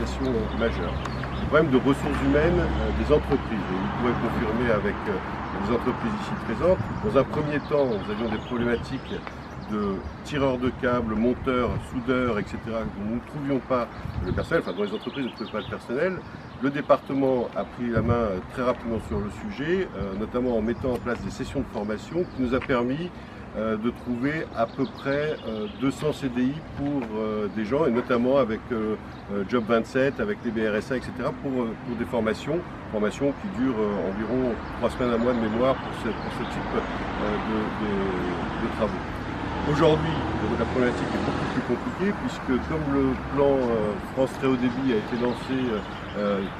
interrogation majeure. Le problème de ressources humaines des entreprises. Et vous pourrez confirmer avec les entreprises ici présentes. Dans un premier temps, nous avions des problématiques de tireurs de câbles, monteurs, soudeurs, etc. Nous ne trouvions pas le personnel, enfin dans les entreprises, on ne trouvait pas le personnel. Le département a pris la main très rapidement sur le sujet, notamment en mettant en place des sessions de formation qui nous a permis de trouver à peu près 200 CDI pour des gens, et notamment avec Job 27, avec les BRSA, etc. pour des formations qui durent environ 3 semaines, un mois de mémoire pour ce type de travaux. Aujourd'hui, la problématique est beaucoup plus compliquée puisque comme le plan France très haut débit a été lancé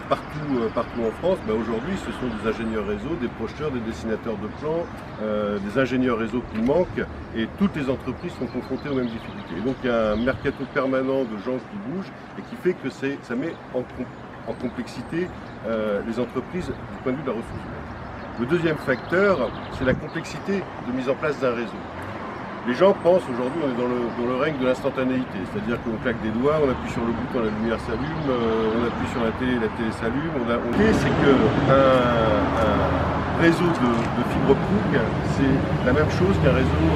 partout en France, aujourd'hui ce sont des ingénieurs réseau, des projeteurs, des dessinateurs de plans, des ingénieurs réseau qui manquent et toutes les entreprises sont confrontées aux mêmes difficultés. Et donc il y a un mercato permanent de gens qui bougent et qui fait que ça met en complexité les entreprises du point de vue de la ressource humaine. Le deuxième facteur, c'est la complexité de mise en place d'un réseau. Les gens pensent aujourd'hui on est dans le règne de l'instantanéité, c'est-à-dire qu'on claque des doigts, on appuie sur le bouton, la lumière s'allume, on appuie sur la télé s'allume. C'est qu'un réseau de fibre optique, c'est la même chose qu'un réseau,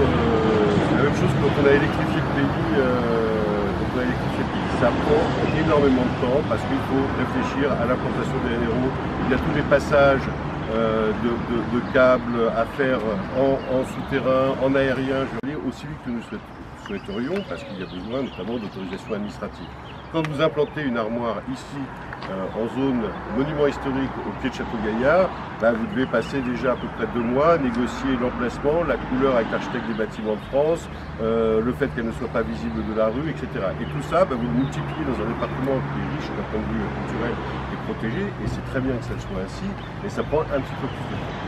c'est la même chose que quand on a électrifié le pays. Ça prend énormément de temps parce qu'il faut réfléchir à l'implantation des héros. Il y a tous les passages de câbles à faire en souterrain, en aérien, aussi vite que nous souhaiterions, parce qu'il y a besoin notamment d'autorisation administrative. Quand vous implantez une armoire ici, en zone monument historique au pied de Château-Gaillard, vous devez passer déjà à peu près 2 mois, négocier l'emplacement, la couleur avec l'architecte des bâtiments de France, le fait qu'elle ne soit pas visible de la rue, etc. Et tout ça, vous le multipliez dans un département qui est riche d'un point de vue culturel et protégé, et c'est très bien que ça soit ainsi, mais ça prend un petit peu plus de temps.